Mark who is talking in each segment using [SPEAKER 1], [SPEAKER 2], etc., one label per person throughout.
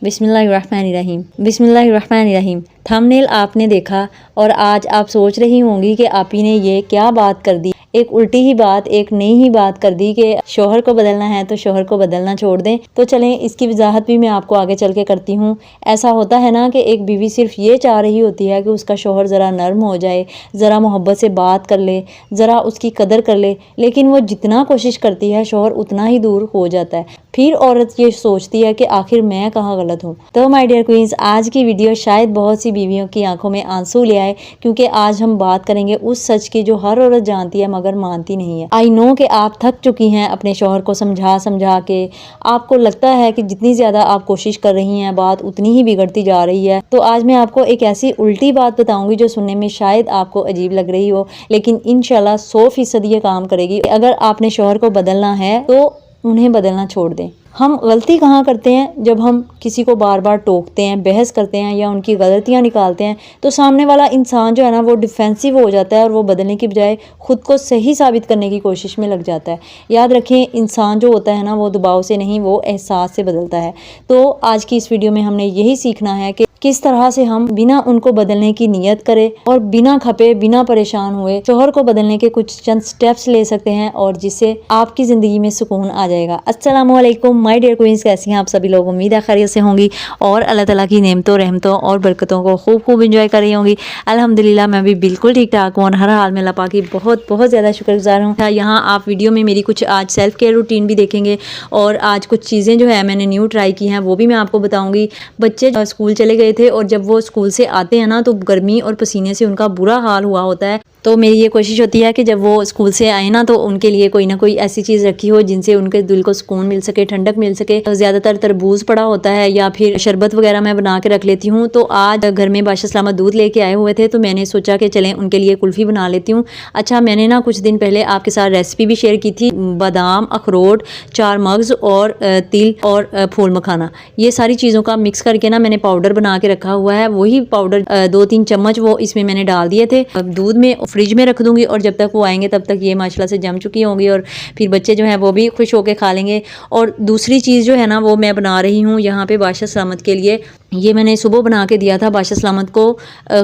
[SPEAKER 1] बिस्मिल्लाहिर्रहमानिर्रहीम। थंबनेल आपने देखा और आज आप सोच रही होंगी कि आपी ने ये क्या बात कर दी, एक उल्टी ही बात, एक नई ही बात कर दी कि शोहर को बदलना है तो शोहर को बदलना छोड़ दें। तो चलें इसकी वजाहत भी मैं आपको आगे चल के करती हूँ। ऐसा होता है ना कि एक बीवी सिर्फ ये चाह रही होती है कि उसका शोहर ज़रा नर्म हो जाए, ज़रा मोहब्बत से बात कर ले, ज़रा उसकी कदर कर ले, लेकिन वो जितना कोशिश करती है शोहर उतना ही दूर हो जाता है। फिर औरत ये सोचती है कि आखिर मैं कहाँ गलत हूँ। तो माय डियर क्वींस, आज की वीडियो शायद बहुत सी बीवियों की आंखों में आंसू ले आए, क्योंकि आज हम बात करेंगे उस सच की जो हर औरत जानती है मगर मानती नहीं है। आई नो कि आप थक चुकी हैं अपने शोहर को समझा समझा के। आपको लगता है कि जितनी ज़्यादा आप कोशिश कर रही हैं बात उतनी ही बिगड़ती जा रही है। तो आज मैं आपको एक ऐसी उल्टी बात बताऊंगी जो सुनने में शायद आपको अजीब लग रही हो, लेकिन इंशाल्लाह 100% ये काम करेगी। अगर आपने शोहर को बदलना है तो उन्हें बदलना छोड़ दें। हम गलती कहाँ करते हैं? जब हम किसी को बार बार टोकते हैं, बहस करते हैं या उनकी गलतियाँ निकालते हैं, तो सामने वाला इंसान जो है ना वो डिफेंसिव हो जाता है और वो बदलने की बजाय खुद को सही साबित करने की कोशिश में लग जाता है। याद रखें, इंसान जो होता है ना वो दबाव से नहीं, वो एहसास से बदलता है। तो आज की इस वीडियो में हमने यही सीखना है कि किस तरह से हम बिना उनको बदलने की नीयत करें और बिना खपे, बिना परेशान हुए शोहर को बदलने के कुछ चंद स्टेप्स ले सकते हैं और जिससे आपकी ज़िंदगी में सुकून आ जाएगा। अस्सलामु अलैकुम माय डियर क्वींस, कैसी हैं आप सभी लोग? उम्मीद है खैरियत से होंगी और अल्लाह ताला की नेमतों, रहमतों और बरकतों को खूब खूब इंजॉय कर रही होंगी। अल्हम्दुलिल्लाह मैं भी बिल्कुल ठीक ठाक हूँ और हर हाल में अल्लाह पाक की बहुत बहुत ज़्यादा शुक्रगुजार हूँ। यहाँ आप वीडियो में मेरी कुछ आज सेल्फ केयर रूटीन भी देखेंगे और आज कुछ चीज़ें जो है मैंने न्यू ट्राई की हैं वो भी मैं आपको बताऊँगी। बच्चे स्कूल चले गए थे और जब वो स्कूल से आते हैं ना तो गर्मी और पसीने से उनका बुरा हाल हुआ होता है। तो मेरी ये कोशिश होती है कि जब वो स्कूल से आए ना तो उनके लिए कोई ना कोई ऐसी चीज़ रखी हो जिनसे उनके दिल को सुकून मिल सके, ठंडक मिल सके। तो ज़्यादातर तरबूज पड़ा होता है या फिर शरबत वगैरह मैं बना के रख लेती हूँ। तो आज घर में बादशाह सलामत दूध लेके आए हुए थे तो मैंने सोचा कि चलें उनके लिए कुल्फ़ी बना लेती हूँ। अच्छा, मैंने ना कुछ दिन पहले आपके साथ रेसिपी भी शेयर की थी। बादाम, अखरोट, 4 मगज़ और तिल और फूल मखाना, ये सारी चीज़ों का मिक्स करके ना मैंने पाउडर बना के रखा हुआ है। वही पाउडर 2-3 चम्मच वो इसमें मैंने डाल दिए थे। दूध में फ्रिज में रख दूंगी और जब तक वो आएंगे तब तक ये माशाल्लाह से जम चुकी होंगी और फिर बच्चे जो हैं वो भी खुश होकर खा लेंगे। और दूसरी चीज़ जो है ना वो मैं बना रही हूँ यहाँ पे बादशाह सलामत के लिए। ये मैंने सुबह बना के दिया था बादशाह सलामत को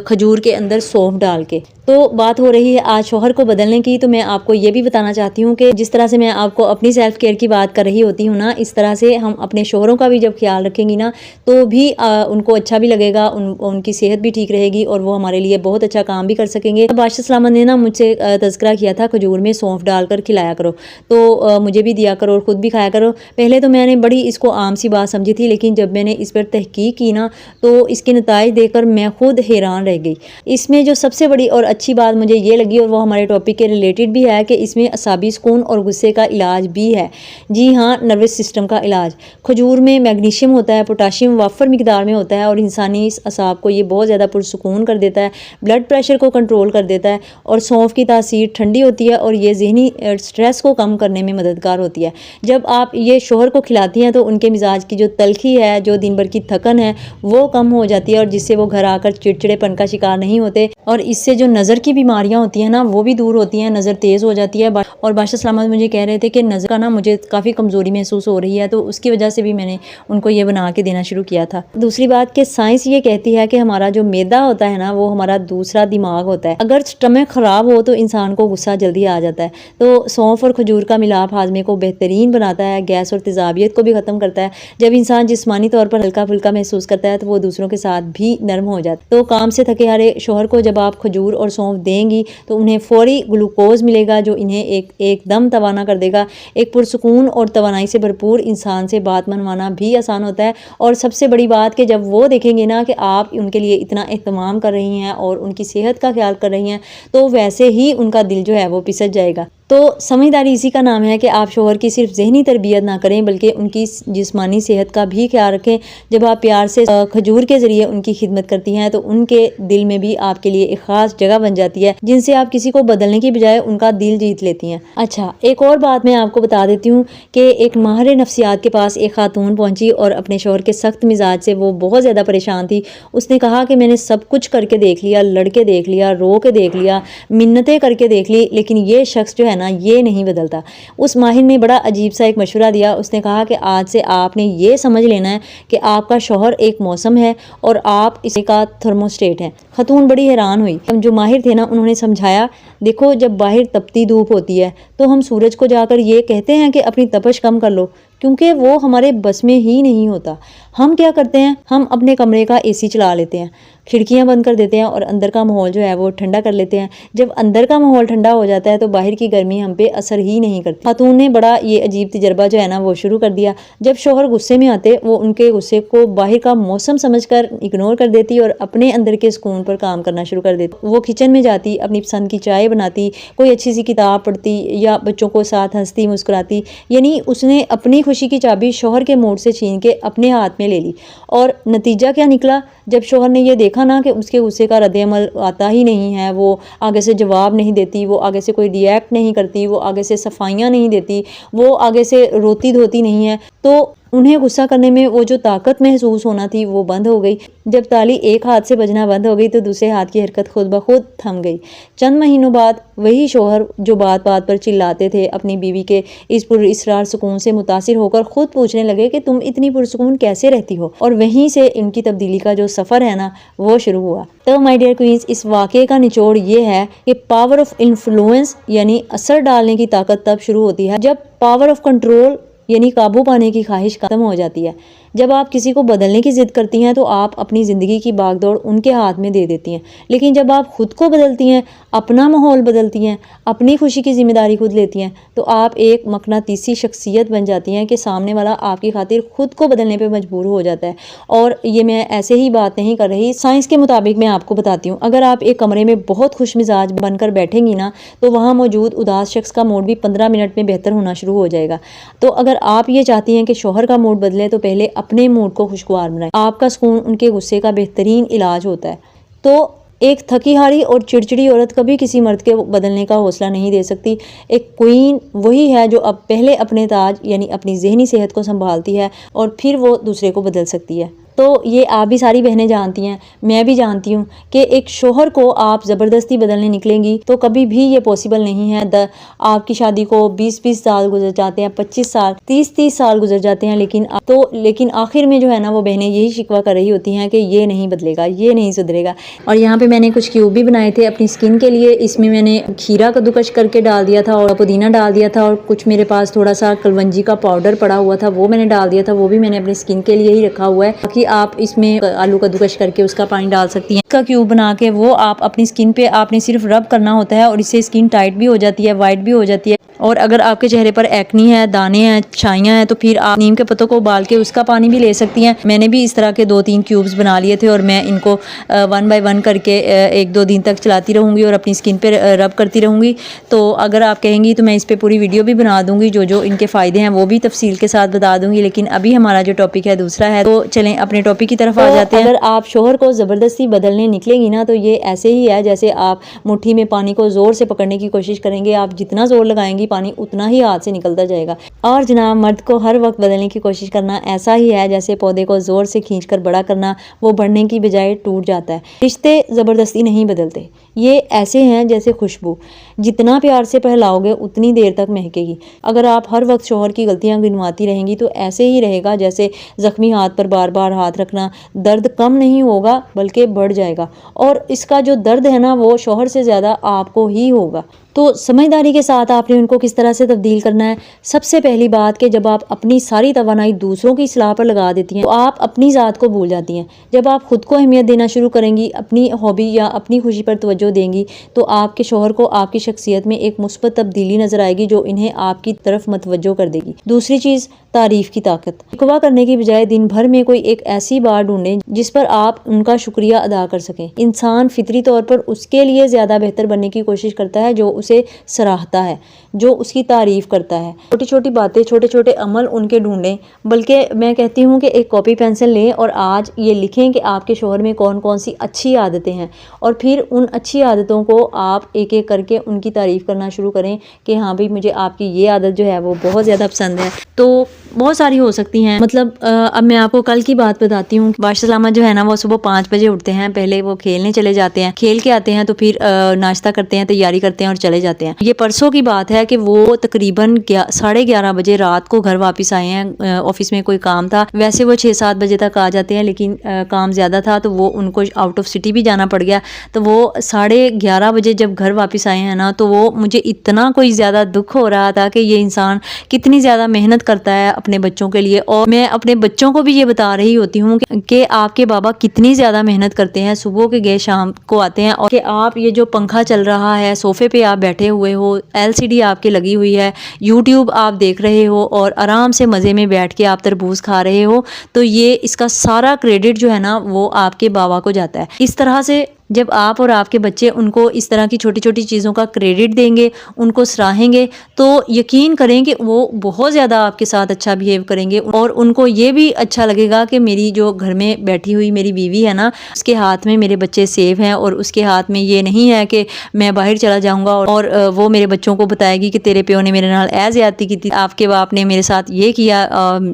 [SPEAKER 1] खजूर के अंदर सौंफ डाल के। तो बात हो रही है आज शोहर को बदलने की, तो मैं आपको ये भी बताना चाहती हूँ कि जिस तरह से मैं आपको अपनी सेल्फ केयर की बात कर रही होती हूँ ना, इस तरह से हम अपने शोहरों का भी जब ख्याल रखेंगी ना तो भी उनको अच्छा भी लगेगा, उनकी सेहत भी ठीक रहेगी और वो हमारे लिए बहुत अच्छा काम भी कर सकेंगे। बादशाह सलामत ने ना मुझसे तज़किरा किया था खजूर में सौंफ डालकर खिलाया करो, तो मुझे भी दिया करो और ख़ुद भी खाया करो। पहले तो मैंने बड़ी इसको आम सी बात समझी थी, लेकिन जब मैंने इस पर तहकीक की ना तो इसके नताइज देखकर मैं खुद हैरान रह गई। इसमें जो सबसे बड़ी और अच्छी बात मुझे ये लगी और वो हमारे टॉपिक के रिलेटेड भी है कि इसमें असाबी सुकून और गुस्से का इलाज भी है। जी हाँ, नर्वस सिस्टम का इलाज। खजूर में मैग्नीशियम होता है, पोटाशियम वाफर मिकदार में होता है और इंसानी इस असाब को ये बहुत ज़्यादा पुरसुकून कर देता है, ब्लड प्रेशर को कंट्रोल कर देता है और सौंफ की तासीर ठंडी होती है और ये ज़हनी स्ट्रेस को कम करने में मददगार होती है। जब आप ये शोहर को खिलाती हैं तो उनके मिजाज की जो तलखी है, जो दिन भर की थकन है, वो कम हो जाती है और जिससे वो घर आकर चिड़चिड़ेपन का शिकार नहीं होते और इससे जो नज़र की बीमारियां होती हैं ना वो भी दूर होती हैं, नज़र तेज़ हो जाती है। और बादशाह सलामत मुझे कह रहे थे कि नज़र का ना मुझे काफ़ी कमज़ोरी महसूस हो रही है, तो उसकी वजह से भी मैंने उनको ये बना के देना शुरू किया था। दूसरी बात कि साइंस ये कहती है कि हमारा जो मैदा होता है ना वो हमारा दूसरा दिमाग होता है। अगर स्टमक ख़राब हो तो इंसान को गुस्सा जल्दी आ जाता है। तो सौंफ और खजूर का मिलाप हाजमे को बेहतरीन बनाता है, गैस और तेज़ाबियत को भी ख़त्म करता है। जब इंसान जिस्मानी तौर पर हल्का फुल्का महसूस करता है तो वो दूसरों के साथ भी नरम हो जाता है। तो काम से थके हारे शोहर को जब आप खजूर और सौंफ देंगी तो उन्हें फौरी ग्लूकोज मिलेगा जो इन्हें एकदम तवाना कर देगा। एक पुरसुकून और तवानाई से भरपूर इंसान से बात मनवाना भी आसान होता है। और सबसे बड़ी बात कि जब वो देखेंगे ना कि आप उनके लिए इतना एहतमाम कर रही हैं और उनकी सेहत का ख्याल कर रही हैं तो वैसे ही उनका दिल जो है वो पिसट जाएगा। तो समझदारी इसी का नाम है कि आप शोहर की सिर्फ ज़हनी तरबियत ना करें बल्कि उनकी जिस्मानी सेहत का भी ख्याल रखें। जब आप प्यार से खजूर के ज़रिए उनकी खिदमत करती हैं तो उनके दिल में भी आपके लिए एक ख़ास जगह बन जाती है, जिनसे आप किसी को बदलने की बजाय उनका दिल जीत लेती हैं। अच्छा, एक और बात मैं आपको बता देती हूँ कि एक माहिर नफ्सियात के पास एक खातून पहुँची और अपने शोहर के सख्त मिजाज से वो बहुत ज़्यादा परेशान थी। उसने कहा कि मैंने सब कुछ करके देख लिया, लड़के देख लिया, रो के देख लिया, मिन्नतें करके देख ली, लेकिन ये शख्स जो है ना ये नहीं बदलता। उस माहिर ने बड़ा अजीब सा एक मशवरा दिया। उसने कहा कि आज से आपने ये समझ लेना है कि आपका शौहर एक मौसम है और आप इसका थर्मोस्टेट है। खतून बड़ी हैरान हुई। जो माहिर थे ना उन्होंने समझाया, देखो जब बाहर तपती धूप होती है तो हम सूरज को जाकर ये कहते हैं कि अपनी तपश कम कर लो, क्योंकि वो हमारे बस में ही नहीं होता। हम क्या करते हैं, हम अपने कमरे का एसी चला लेते हैं, खिड़कियां बंद कर देते हैं और अंदर का माहौल जो है वो ठंडा कर लेते हैं। जब अंदर का माहौल ठंडा हो जाता है तो बाहर की गर्मी हम पे असर ही नहीं करती। खातून ने बड़ा ये अजीब तजर्बा जो है ना वो शुरू कर दिया। जब शोहर गुस्से में आते वो उनके गुस्से को बाहर का मौसम समझकर इग्नोर कर देती और अपने अंदर के सुकून पर काम करना शुरू कर देती। वो किचन में जाती, अपनी पसंद की चाय बनाती, कोई अच्छी सी किताब पढ़ती या बच्चों को साथ हंसती मुस्कुराती। यानी उसने अपनी खुशी की चाबी शोहर के मूड से छीन के अपने हाथ में ले ली। और नतीजा क्या निकला, जब शोहर ने ये देखा ना कि उसके गुस्से का रद्द-ए-अमल आता ही नहीं है, वो आगे से जवाब नहीं देती, वो आगे से कोई रिएक्ट नहीं करती, वो आगे से सफाइयाँ नहीं देती, वो आगे से रोती धोती नहीं है, तो उन्हें गुस्सा करने में वो जो ताकत महसूस होना थी वो बंद हो गई। जब ताली एक हाथ से बजना बंद हो गई तो दूसरे हाथ की हरकत खुद ब खुद थम गई। चंद महीनों बाद वही शोहर जो बात बात पर चिल्लाते थे अपनी बीवी के इस पुरइसरार सुकून से मुतासिर होकर खुद पूछने लगे कि तुम इतनी पुरसुकून कैसे रहती हो। और वहीं से इनकी तब्दीली का जो सफ़र है ना वो शुरू हुआ। तो माय डियर क्वींस, इस वाक़े का निचोड़ ये है कि पावर ऑफ इन्फ्लुएंस यानी असर डालने की ताकत तब शुरू होती है जब पावर ऑफ कंट्रोल यानी काबू पाने की ख्वाहिश खत्म हो जाती है। जब आप किसी को बदलने की ज़िद करती हैं तो आप अपनी ज़िंदगी की भागदौड़ उनके हाथ में दे देती हैं। लेकिन जब आप खुद को बदलती हैं, अपना माहौल बदलती हैं, अपनी खुशी की ज़िम्मेदारी खुद लेती हैं, तो आप एक मकनातीसी शख्सियत बन जाती हैं कि सामने वाला आपकी खातिर खुद को बदलने पर मजबूर हो जाता है। और ये मैं ऐसे ही बात नहीं कर रही, साइंस के मुताबिक मैं आपको बताती हूँ। अगर आप एक कमरे में बहुत खुश मिजाज बनकर बैठेंगी ना तो वहाँ मौजूद उदास शख्स का मूड भी 15 मिनट में बेहतर होना शुरू हो जाएगा। तो अगर आप ये चाहती हैं कि शोहर का मूड बदले तो पहले अपने मूड को खुशगवार बनाएं। आपका सुकून उनके गुस्से का बेहतरीन इलाज होता है। तो एक थकी हारी और चिड़चिड़ी औरत कभी किसी मर्द के बदलने का हौसला नहीं दे सकती। एक क्वीन वही है जो अब पहले अपने ताज यानी अपनी जहनी सेहत को संभालती है और फिर वो दूसरे को बदल सकती है। तो ये आप भी सारी बहनें जानती हैं, मैं भी जानती हूँ कि एक शोहर को आप ज़बरदस्ती बदलने निकलेंगी तो कभी भी ये पॉसिबल नहीं है। आपकी शादी को 20-20 साल गुजर जाते हैं, 25 साल, 30-30 साल गुजर जाते हैं, लेकिन आखिर में जो है ना वो बहनें यही शिकवा कर रही होती हैं कि ये नहीं बदलेगा, ये नहीं सुधरेगा। और यहाँ पे मैंने कुछ क्यूब भी बनाए थे अपनी स्किन के लिए। इसमें मैंने खीरा कद्दूकश करके डाल दिया था और पुदीना डाल दिया था और कुछ मेरे पास थोड़ा सा कलवंजी का पाउडर पड़ा हुआ था वो मैंने डाल दिया था, वो भी मैंने अपनी स्किन के लिए ही रखा हुआ है। बाकी आप इसमें आलू कद्दूकश करके उसका पानी डाल सकती हैं। इसका क्यूब बना के वो आप अपनी स्किन पे आपने सिर्फ रब करना होता है और इससे स्किन टाइट भी हो जाती है, वाइट भी हो जाती है। और अगर आपके चेहरे पर एक्नी है, दाने हैं, छाइयाँ हैं तो फिर आप नीम के पत्तों को उबाल के उसका पानी भी ले सकती हैं। मैंने भी इस तरह के 2-3 क्यूब्स बना लिए थे और मैं इनको 1 बाय 1 करके 1-2 दिन तक चलाती रहूँगी और अपनी स्किन पे रब करती रहूँगी। तो अगर आप कहेंगी तो मैं इस पर पूरी वीडियो भी बना दूँगी, जो इनके फ़ायदे हैं वो भी तफसील के साथ बता दूँगी। लेकिन अभी हमारा जो टॉपिक है दूसरा है, तो चलें अपने टॉपिक की तरफ आ जाते हैं। अगर आप शोहर को ज़बरदस्ती बदलने निकलेंगी ना तो ये ऐसे ही है जैसे आप मुट्ठी में पानी को ज़ोर से पकड़ने की कोशिश करेंगे। आप जितना ज़ोर लगाएंगी पानी उतना ही हाथ से निकलता जाएगा। और जनाब, मर्द को हर वक्त बदलने की कोशिश करना ऐसा ही है जैसे पौधे को ज़ोर से खींचकर बड़ा करना, वो बढ़ने की बजाय टूट जाता है। रिश्ते ज़बरदस्ती नहीं बदलते, ये ऐसे हैं जैसे खुशबू, जितना प्यार से फैलाओगे उतनी देर तक महकेगी। अगर आप हर वक्त शोहर की गलतियां गिनवाती रहेंगी तो ऐसे ही रहेगा जैसे ज़ख्मी हाथ पर बार बार हाथ रखना। दर्द कम नहीं होगा बल्कि बढ़ जाएगा और इसका जो दर्द है ना वो शोहर से ज़्यादा आपको ही होगा। तो समझदारी के साथ आपने उनको किस तरह से तब्दील करना है। सबसे पहली बात कि जब आप अपनी सारी तवानाई दूसरों की सलाह पर लगा देती हैं तो आप अपनी ज़ात को भूल जाती हैं। जब आप खुद को अहमियत देना शुरू करेंगी, अपनी हॉबी या अपनी खुशी पर तवज्जो देंगी तो आपके शोहर को आपकी शख्सियत में एक मुस्बत तब्दीली नजर आएगी जो इन्हें आपकी तरफ मतवज्जो कर देगी। दूसरी चीज़, तारीफ की ताकत। शिकवा करने की बजाय दिन भर में कोई एक ऐसी बात ढूंढें जिस पर आप उनका शुक्रिया अदा कर सकें। इंसान फितरी तौर पर उसके लिए ज़्यादा बेहतर बनने की कोशिश करता है जो उसे सराहता है, जो उसकी तारीफ करता है। छोटी छोटी बातें, छोटे छोटे अमल उनके ढूंढें। बल्कि मैं कहती हूँ कि एक कॉपी पेंसिल लें और आज ये लिखें कि आपके शोहर में कौन कौन सी अच्छी आदतें हैं और फिर उन अच्छी आदतों को आप एक एक करके उनकी तारीफ करना शुरू करें कि हाँ भाई मुझे आपकी ये आदत जो है वो बहुत ज़्यादा पसंद है। तो बहुत सारी हो सकती हैं। मतलब अब मैं आपको कल की बात बताती हूँ। बादशाह सलामत जो है ना वो सुबह 5 बजे उठते हैं, पहले वो खेलने चले जाते हैं, खेल के आते हैं तो फिर नाश्ता करते हैं, तैयारी करते हैं और चले जाते हैं। ये परसों की बात है कि वो तकरीबन 11:30 बजे रात को घर वापस आए हैं। ऑफिस में कोई काम था, वैसे वो 6-7 बजे तक आ जाते हैं, लेकिन काम ज़्यादा था तो वो उनको आउट ऑफ सिटी भी जाना पड़ गया। तो वो 11:30 बजे जब घर वापस आए हैं ना, तो वो मुझे इतना कोई ज़्यादा दुख हो रहा था कि ये इंसान कितनी ज़्यादा मेहनत करता है अपने बच्चों के लिए। और मैं अपने बच्चों को भी ये बता रही होती हूँ कि आपके बाबा कितनी ज़्यादा मेहनत करते हैं, सुबह के गए शाम को आते हैं, और कि आप ये जो पंखा चल रहा है, सोफे पे आप बैठे हुए हो, LCD आपके लगी हुई है, YouTube आप देख रहे हो और आराम से मज़े में बैठ के आप तरबूज खा रहे हो, तो ये इसका सारा क्रेडिट जो है ना वो आपके बाबा को जाता है। इस तरह से जब आप और आपके बच्चे उनको इस तरह की छोटी छोटी चीज़ों का क्रेडिट देंगे, उनको सराहेंगे, तो यकीन करें कि वो बहुत ज़्यादा आपके साथ अच्छा बिहेव करेंगे। और उनको ये भी अच्छा लगेगा कि मेरी जो घर में बैठी हुई मेरी बीवी है ना, उसके हाथ में मेरे बच्चे सेफ हैं, और उसके हाथ में ये नहीं है कि मैं बाहर चला जाऊँगा और वो मेरे बच्चों को बताएगी कि तेरे प्यो ने मेरे नाल ऐ ज़्यादती की थी, आपके बाप ने मेरे साथ ये किया,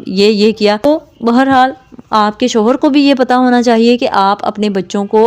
[SPEAKER 1] ये किया। तो बहरहाल आपके शोहर को भी ये पता होना चाहिए कि आप अपने बच्चों को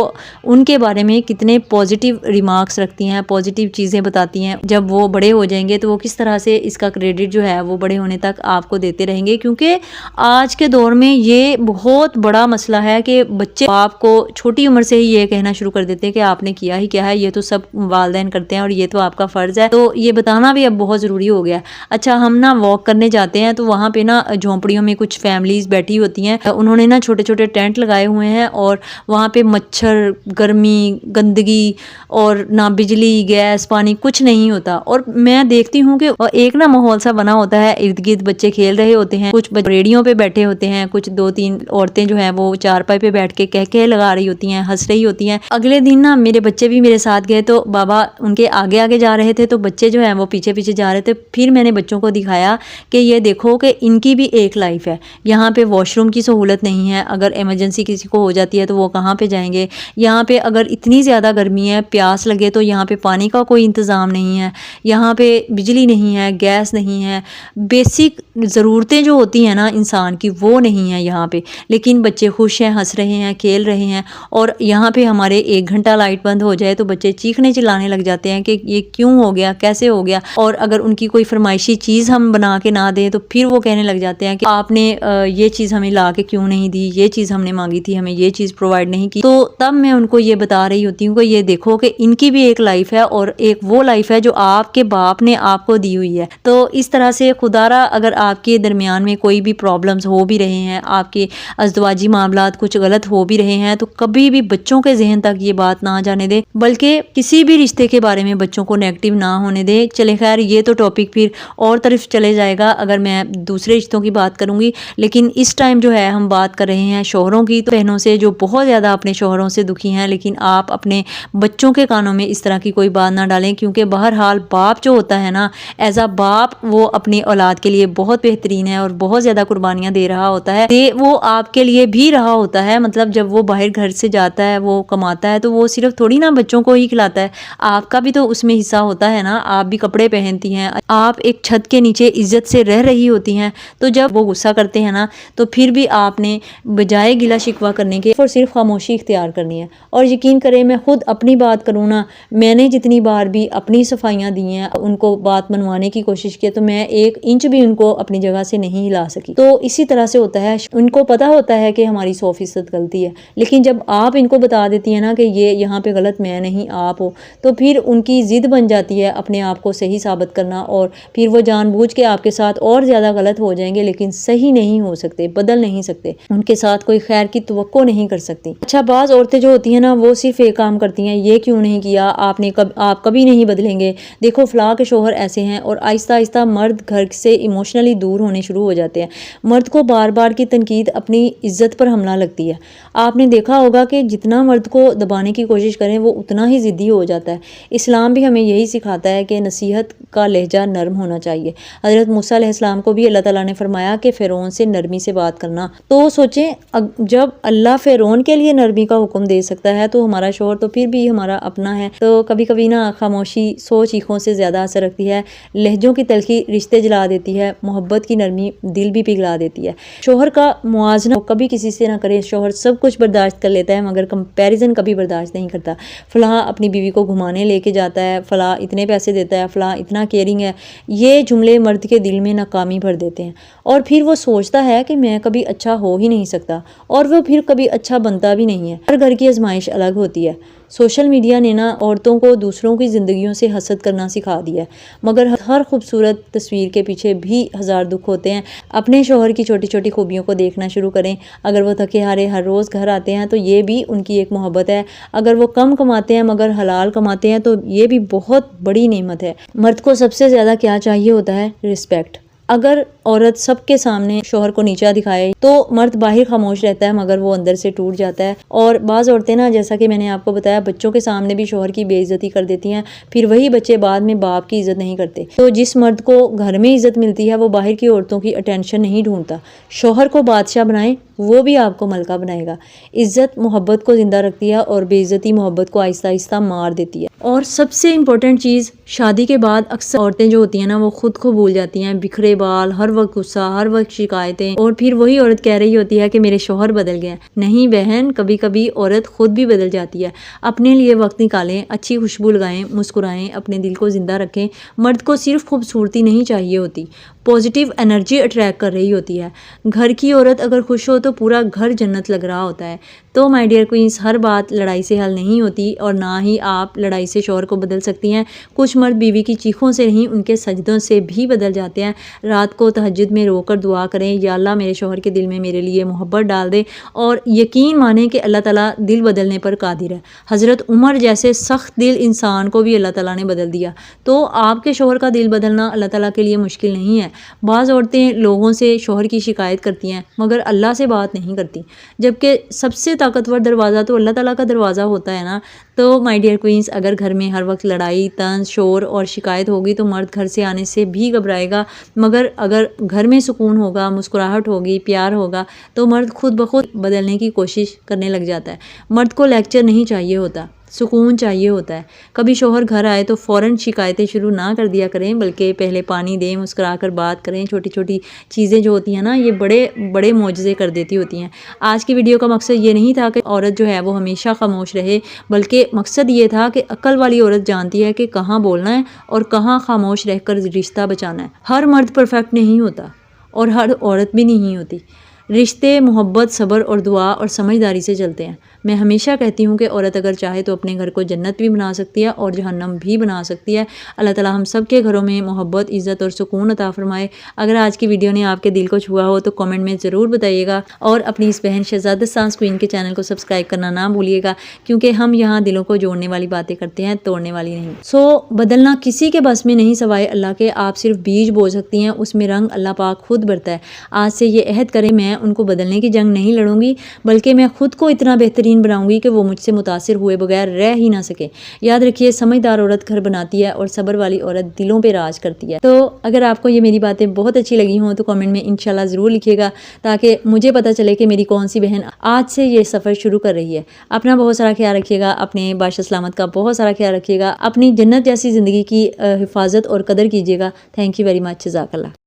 [SPEAKER 1] उनके बारे में कितने पॉजिटिव रिमार्क्स रखती हैं, पॉजिटिव चीज़ें बताती हैं। जब वो बड़े हो जाएंगे तो वो किस तरह से इसका क्रेडिट जो है वो बड़े होने तक आपको देते रहेंगे, क्योंकि आज के दौर में ये बहुत बड़ा मसला है कि बच्चे आपको छोटी उम्र से ही ये कहना शुरू कर देते हैं कि आपने किया ही क्या है, ये तो सब वालिदैन करते हैं और ये तो आपका फ़र्ज़ है। तो ये बताना भी अब बहुत ज़रूरी हो गया। अच्छा, हम ना वॉक करने जाते हैं तो वहाँ पे ना झोंपड़ियों में कुछ फैमिलीज़ बैठी होती हैं, उन्होंने ना छोटे छोटे टेंट लगाए हुए हैं, और वहाँ पे मच्छर, गर्मी, गंदगी और ना बिजली, गैस, पानी कुछ नहीं होता। और मैं देखती हूँ कि एक ना माहौल सा बना होता है, इर्द गिर्द बच्चे खेल रहे होते हैं, कुछ रेडियो पे बैठे होते हैं, कुछ 2-3 औरतें जो हैं वो चारपाई पे बैठ के कह लगा रही होती हैं, हंस रही होती हैं। अगले दिन ना मेरे बच्चे भी मेरे साथ गए, तो बाबा उनके आगे आगे जा रहे थे, तो बच्चे जो हैं वो पीछे पीछे जा रहे थे। फिर मैंने बच्चों को दिखाया कि ये देखो कि इनकी भी एक लाइफ है, यहाँ पे वॉशरूम की सहूलत नहीं है, अगर इमरजेंसी किसी को हो जाती है तो वो कहाँ पे जाएंगे, यहाँ पे अगर इतनी ज़्यादा गर्मी है, प्यास लगे तो यहाँ पे पानी का कोई इंतज़ाम नहीं है, यहाँ पे बिजली नहीं है, गैस नहीं है, बेसिक ज़रूरतें जो होती हैं ना इंसान की वो नहीं है यहाँ पे। लेकिन बच्चे खुश हैं, हंस रहे हैं, खेल रहे हैं। और यहाँ पे हमारे 1 घंटा लाइट बंद हो जाए तो बच्चे चीखने चिल्लाने लग जाते हैं कि ये क्यों हो गया, कैसे हो गया। और अगर उनकी कोई फरमाइशी चीज़ हम बना के ना दें तो फिर वो कहने लग जाते हैं कि आपने ये चीज़ हमें ला के क्यों नहीं दी, ये चीज़ हमने मांगी थी, हमें ये चीज़ प्रोवाइड नहीं की। तो तब मैं उनको ये बता रही होती हूँ कि ये देखो कि इनकी भी एक लाइफ है और एक वो लाइफ है जो आपके बाप ने आपको दी हुई है। तो इस तरह से खुदारा अगर आपके दरमियान में कोई भी प्रॉब्लम्स हो भी रहे हैं, आपके अज़दवाजी मामलात कुछ गलत हो भी रहे हैं, तो कभी भी बच्चों के जहन तक ये बात ना जाने दे, बल्कि किसी भी रिश्ते के बारे में बच्चों को नेगेटिव ना होने दे। चले खैर, ये तो टॉपिक फिर और तरफ चले जाएगा अगर मैं दूसरे रिश्तों की बात करूंगी, लेकिन इस टाइम जो है हम बात कर रहे हैं शोहरों की। तो बहनों से जो बहुत ज़्यादा अपने शोहरों से दुखी हैं, लेकिन आप अपने बच्चों के कानों में इस तरह की कोई बात ना डालें, क्योंकि बहरहाल बाप जो होता है ना, एज अ बाप वो अपनी औलाद के लिए बहुत बेहतरीन है और बहुत ज़्यादा कुर्बानियाँ दे रहा होता है। वो आपके लिए भी रहा होता है। मतलब जब वो बाहर घर से जाता है, वो कमाता है, तो वो सिर्फ थोड़ी ना बच्चों को ही खिलाता है, आपका भी तो उसमें हिस्सा होता है ना। आप भी कपड़े पहनती हैं, आप एक छत के नीचे इज्जत से रह रही होती हैं। तो जब वो गुस्सा करते हैं ना, तो फिर भी आपने बजाय गिला शिकवा करने के सिर्फ खामोशी इख्तियार करनी है। और यकीन करें, मैं खुद अपनी बात करूँ ना, मैंने जितनी बार भी अपनी सफाइयाँ दी हैं, उनको बात मनवाने की कोशिश की, तो मैं 1 इंच भी उनको अपनी जगह से नहीं हिला सकी। तो इसी तरह से होता है, उनको पता होता है कि हमारी 100% गलती है, लेकिन जब आप इनको बता देती हैं ना कि ये यहाँ पे गलत मैं नहीं आप हो, तो फिर उनकी ज़िद बन जाती है अपने आप को सही साबित करना, और फिर वो जानबूझ के आपके साथ और ज़्यादा गलत हो जाएंगे, लेकिन सही नहीं हो सकते, बदल नहीं सकते, उनके साथ कोई खैर की तवक्को नहीं कर सकती। अच्छा, बाज़ औरतें जो होती हैं ना, वो सिर्फ एक काम करती हैं, ये क्यों नहीं किया आपने, आप कभी नहीं बदलेंगे, देखो फ़लाँ के शोहर ऐसे हैं। और आहिस्ता आहिस्ता मर्द घर से इमोशनली दूर होने शुरू हो जाते हैं। मर्द को बार बार की तनकीद अपनी इज्जत पर हमला लगती है। आपने देखा होगा कि जितना मर्द को दबाने की कोशिश करें, वो उतना ही ज़िद्दी हो जाता है। इस्लाम भी हमें यही सिखाता है कि नसीहत का लहजा नरम होना चाहिए। हज़रत मूसा अलैहिस्सलाम को भी अल्लाह ताला ने फरमाया कि फ़िरौन से नरमी से बात करना। तो सोचें, जब अल्लाह फ़िरौन के लिए नरमी का हुक्म दे सकता है, तो हमारा शोहर तो फिर भी हमारा अपना है। तो कभी कभी ना खामोशी 100 चीखों से ज़्यादा असर रखती है। लहजों की तलखी रिश्ते जला देती है, मोहब्बत मोहब्बत की नरमी दिल भी पिघला देती है। शोहर का मुआवजा कभी किसी से ना करे। शोहर सब कुछ बर्दाश्त कर लेता है मगर कंपैरिजन कभी बर्दाश्त नहीं करता। फ़लाँ अपनी बीवी को घुमाने लेके जाता है, फ़लाँ इतने पैसे देता है, फ़लाँ इतना केयरिंग है। ये जुमले मर्द के दिल में नाकामी भर देते हैं और फिर वो सोचता है कि मैं कभी अच्छा हो ही नहीं सकता और वो फिर कभी अच्छा बनता भी नहीं है। हर घर की आजमाइश अलग होती है। सोशल मीडिया ने ना औरतों को दूसरों की ज़िंदगियों से हसद करना सिखा दिया है, मगर हर खूबसूरत तस्वीर के पीछे भी हज़ार दुख होते हैं। अपने शोहर की छोटी छोटी खूबियों को देखना शुरू करें। अगर वो थके हारे हर रोज़ घर आते हैं तो ये भी उनकी एक मोहब्बत है। अगर वो कम कमाते हैं मगर हलाल कमाते हैं तो ये भी बहुत बड़ी नेमत है। मर्द को सबसे ज़्यादा क्या चाहिए होता है? रिस्पेक्ट। अगर औरत सबके सामने शोहर को नीचा दिखाए तो मर्द बाहर खामोश रहता है मगर वो अंदर से टूट जाता है। और बाज़ औरतें ना, जैसा कि मैंने आपको बताया, बच्चों के सामने भी शोहर की बेइज्जती कर देती हैं, फिर वही बच्चे बाद में बाप की इज़्ज़त नहीं करते। तो जिस मर्द को घर में इज़्ज़त मिलती है वो बाहर की औरतों की अटेंशन नहीं ढूंढता। शोहर को बादशाह बनाए, वो भी आपको मलका बनाएगा। इज़्ज़त मोहब्बत को ज़िंदा रखती है और बेइज्जती मोहब्बत को आहिस्ता आहिस्ता मार देती है। और सबसे इम्पोर्टेंट चीज़, शादी के बाद अक्सर औरतें जो होती हैं ना वो खुद को भूल जाती हैं। बिखरे बाल, हर वक्त गुस्सा, हर वक्त शिकायतें, और फिर वही औरत कह रही होती है कि मेरे शौहर बदल गए। नहीं बहन, कभी कभी औरत खुद भी बदल जाती है। अपने लिए वक्त निकालें, अच्छी खुशबू लगाएं, मुस्कुराएं, अपने दिल को ज़िंदा रखें। मर्द को सिर्फ खूबसूरती नहीं चाहिए होती, पॉजिटिव एनर्जी अट्रैक्ट कर रही होती है। घर की औरत अगर खुश हो तो पूरा घर जन्नत लग रहा होता है। तो माय डियर क्वींस, हर बात लड़ाई से हल नहीं होती और ना ही आप लड़ाई से शौहर को बदल सकती हैं। कुछ मर्द बीवी की चीखों से नहीं, उनके सजदों से भी बदल जाते हैं। रात को तहज्जुद में रोकर दुआ करें, या अल्लाह मेरे शौहर के दिल में मेरे लिए मोहब्बत डाल दे, और यकीन मानें कि अल्लाह ताला दिल बदलने पर कादिर है। हज़रत उमर जैसे सख्त दिल इंसान को भी अल्लाह ताला ने बदल दिया। तो आपके शौहर का दिल बदलना अल्लाह ताला के लिए मुश्किल नहीं है। बाज़ औरतें लोगों से शौहर की शिकायत करती हैं मगर अल्लाह से बात नहीं करती, जबकि सबसे ताकतवर दरवाज़ा तो अल्लाह ताला का दरवाज़ा होता है ना। तो माय डियर क्वींस, अगर घर में हर वक्त लड़ाई, तंज, शोर और शिकायत होगी तो मर्द घर से आने से भी घबराएगा। मगर अगर घर में सुकून होगा, मुस्कुराहट होगी, प्यार होगा, तो मर्द खुद ब खुद बदलने की कोशिश करने लग जाता है। मर्द को लेक्चर नहीं चाहिए होता, सुकून चाहिए होता है। कभी शौहर घर आए तो फ़ौरन शिकायतें शुरू ना कर दिया करें, बल्कि पहले पानी दें, मुस्कुरा कर बात करें। छोटी छोटी चीज़ें जो होती हैं ना, ये बड़े बड़े मोजज़े कर देती होती हैं। आज की वीडियो का मकसद ये नहीं था कि औरत जो है वो हमेशा खामोश रहे, बल्कि मकसद ये था कि अक्ल वाली औरत जानती है कि कहाँ बोलना है और कहाँ खामोश रहकर रिश्ता बचाना है। हर मर्द परफेक्ट नहीं होता और हर औरत भी नहीं होती। रिश्ते मोहब्बत, सब्र और दुआ और समझदारी से चलते हैं। मैं हमेशा कहती हूँ कि औरत अगर चाहे तो अपने घर को जन्नत भी बना सकती है और जहन्नम भी बना सकती है। अल्लाह ताला हम सब के घरों में मोहब्बत, इज़्ज़त और सुकून अता फरमाए। अगर आज की वीडियो ने आपके दिल को छुआ हो तो कमेंट में ज़रूर बताइएगा, और अपनी इस बहन शहजादा सांस क्वीन के चैनल को सब्सक्राइब करना ना भूलिएगा, क्योंकि हम यहाँ दिलों को जोड़ने वाली बातें करते हैं, तोड़ने वाली नहीं। सो बदलना किसी के बस में नहीं सवाए अल्लाह के। आप सिर्फ बीज बो सकती हैं, उसमें रंग अल्लाह पाक खुद भरता है। आज से ये अहद करें, मैं उनको बदलने की जंग नहीं लड़ूंगी, बल्कि मैं खुद को इतना बेहतरीन बनाऊंगी कि वो मुझसे मुतासिर हुए बगैर रह ही ना सके। याद रखिए, समझदार औरत घर बनाती है और सब्र वाली औरत दिलों पे राज करती है। तो अगर आपको ये मेरी बातें बहुत अच्छी लगी हों तो कमेंट में इंशाल्लाह ज़रूर लिखिएगा, ताकि मुझे पता चले कि मेरी कौन सी बहन आज से ये सफ़र शुरू कर रही है। अपना बहुत सारा ख्याल रखिएगा, अपने बादशाह सलामत का बहुत सारा ख्याल रखिएगा, अपनी जन्नत जैसी ज़िंदगी की हिफाजत और कदर कीजिएगा। Thank you very much. जज़ाकल्लाह।